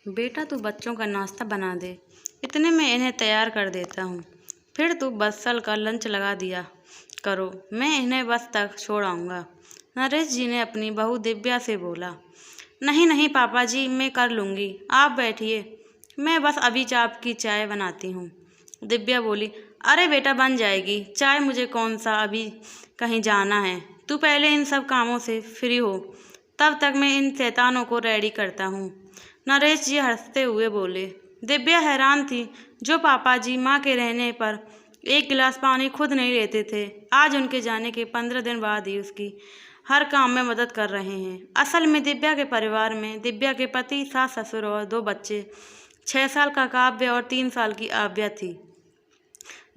बेटा तू बच्चों का नाश्ता बना दे, इतने में इन्हें तैयार कर देता हूँ। फिर तू बस्सल का लंच लगा दिया करो, मैं इन्हें बस तक छोड़ आऊँगा। नरेश जी ने अपनी बहू दिव्या से बोला। नहीं नहीं पापा जी, मैं कर लूँगी, आप बैठिए, मैं बस अभी आपकी चाय बनाती हूँ। दिव्या बोली। अरे बेटा बन जाएगी चाय, मुझे कौन सा अभी कहीं जाना है, तू पहले इन सब कामों से फ्री हो, तब तक मैं इन शैतानों को रेडी करता हूँ। नरेश जी हंसते हुए बोले। दिव्या हैरान थी, जो पापा जी माँ के रहने पर एक गिलास पानी खुद नहीं लेते थे, आज उनके जाने के 15 दिन बाद ही उसकी हर काम में मदद कर रहे हैं। असल में दिव्या के परिवार में दिव्या के पति, सास ससुर और 2 बच्चे, 6 साल का काव्य और 3 साल की आव्या थी।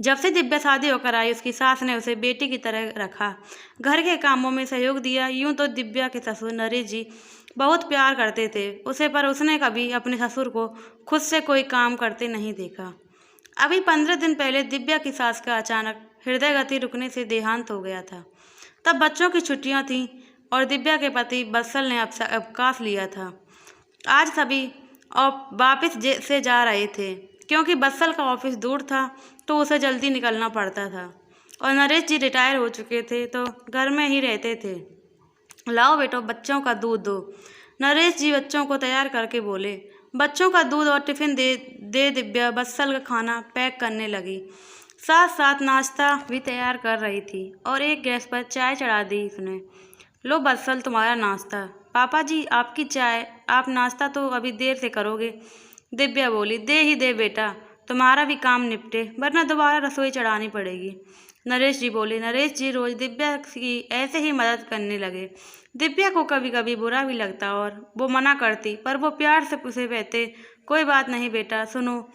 जब से दिव्या शादी होकर आई, उसकी सास ने उसे बेटी की तरह रखा, घर के कामों में सहयोग दिया। यूं तो दिव्या के ससुर नरेश जी बहुत प्यार करते थे उसे, पर उसने कभी अपने ससुर को खुद से कोई काम करते नहीं देखा। अभी 15 दिन पहले दिव्या की सास का अचानक हृदय गति रुकने से देहांत हो गया था। तब बच्चों की छुट्टियां थीं और दिव्या के पति बत्सल ने अवकाश लिया था। आज सभी वापस से जा रहे थे, क्योंकि बत्सल का ऑफिस दूर था तो उसे जल्दी निकलना पड़ता था, और नरेश जी रिटायर हो चुके थे तो घर में ही रहते थे। लाओ बेटो बच्चों का दूध दो, नरेश जी बच्चों को तैयार करके बोले। बच्चों का दूध और टिफिन दे दिव्या बत्सल का खाना पैक करने लगी, साथ साथ नाश्ता भी तैयार कर रही थी और एक गैस पर चाय चढ़ा दी उसने। लो बत्सल तुम्हारा नाश्ता। पापा जी आपकी चाय, आप नाश्ता तो अभी देर से करोगे। दिव्या बोली। दे ही दे बेटा, तुम्हारा भी काम निपटे, वरना दोबारा रसोई चढ़ानी पड़ेगी। नरेश जी बोले। नरेश जी रोज दिव्या की ऐसे ही मदद करने लगे। दिव्या को कभी कभी बुरा भी लगता और वो मना करती, पर वो प्यार से उसे कहते, कोई बात नहीं बेटा, सुनो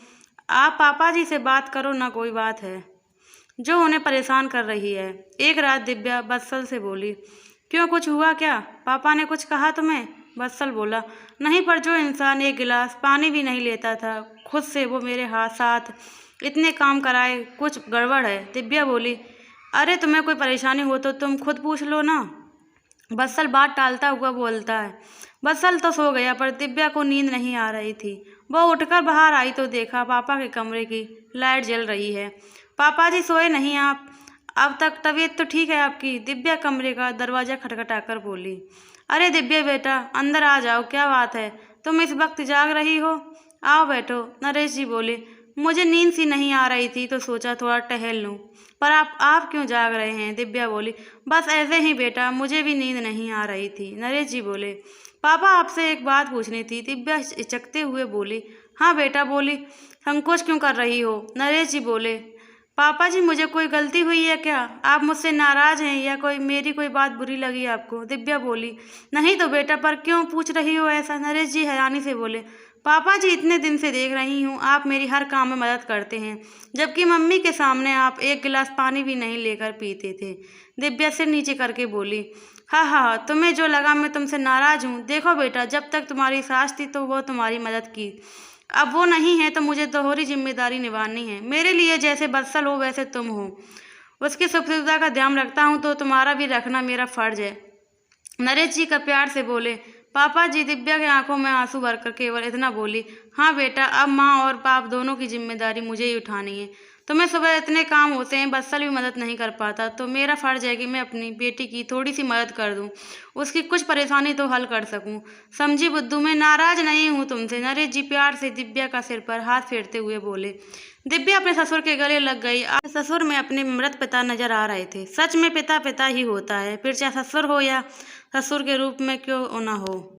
आप पापा जी से बात करो ना, कोई बात है जो उन्हें परेशान कर रही है। एक रात दिव्या बत्सल से बोली। क्यों, कुछ हुआ क्या? पापा ने कुछ कहा तुम्हें? बत्सल बोला। नहीं, पर जो इंसान एक गिलास पानी भी नहीं लेता था खुद से, वो मेरे साथ इतने काम कराए, कुछ गड़बड़ है। दिव्या बोली। अरे तुम्हें कोई परेशानी हो तो तुम खुद पूछ लो ना। बत्सल बात टालता हुआ बोलता है। बत्सल तो सो गया, पर दिव्या को नींद नहीं आ रही थी। वो उठकर बाहर आई तो देखा पापा के कमरे की लाइट जल रही है। पापा जी सोए नहीं आप? अब तक तबीयत तो ठीक है आपकी? दिव्या कमरे का दरवाज़ा खटखटाकर बोली। अरे दिव्या बेटा अंदर आ जाओ, क्या बात है, तुम इस वक्त जाग रही हो? आओ बैठो, नरेश जी बोले। मुझे नींद सी नहीं आ रही थी तो सोचा थोड़ा टहल लूँ। पर आप क्यों जाग रहे हैं? दिव्या बोली। बस ऐसे ही बेटा, मुझे भी नींद नहीं आ रही थी। नरेश जी बोले। पापा आपसे एक बात पूछनी थी। दिव्या हिचकते हुए बोली। हाँ बेटा बोली, संकोच क्यों कर रही हो? नरेश जी बोले। पापा जी मुझे कोई गलती हुई है क्या? आप मुझसे नाराज़ हैं या मेरी कोई बात बुरी लगी आपको? दिव्या बोली। नहीं तो बेटा, पर क्यों पूछ रही हो ऐसा? नरेश जी हैरानी से बोले। पापा जी इतने दिन से देख रही हूँ आप मेरी हर काम में मदद करते हैं, जबकि मम्मी के सामने आप एक गिलास पानी भी नहीं लेकर पीते थे। दिव्या सिर नीचे करके बोली। हाँ हाँ, तुम्हें जो लगा मैं तुमसे नाराज़ हूँ। देखो बेटा, जब तक तुम्हारी सास थी तो वो तुम्हारी मदद की, अब वो नहीं है तो मुझे दोहरी जिम्मेदारी निभानी है। मेरे लिए जैसे बत्सल हो वैसे तुम हो, उसकी सुख सुविधा का ध्यान रखता हूँ तो तुम्हारा भी रखना मेरा फर्ज है। नरेश जी का प्यार से बोले। पापा जी दिव्या की आंखों में आंसू भरकर केवल इतना बोली। हाँ बेटा, अब माँ और बाप दोनों की जिम्मेदारी मुझे ही उठानी है। तुम्हें सुबह इतने काम होते हैं, बत्सल भी मदद नहीं कर पाता, तो मेरा फर्ज है कि मैं अपनी बेटी की थोड़ी सी मदद कर दूं, उसकी कुछ परेशानी तो हल कर सकूं। समझी बुद्धू, मैं नाराज नहीं हूं तुमसे। नरेश जी प्यार से दिव्या का सिर पर हाथ फेरते हुए बोले। दिव्या अपने ससुर के गले लग गई। आज ससुर में अपने मृत पिता नजर आ रहे थे। सच में पिता पिता ही होता है, फिर चाहे ससुर हो या ससुर के रूप में क्यों न हो।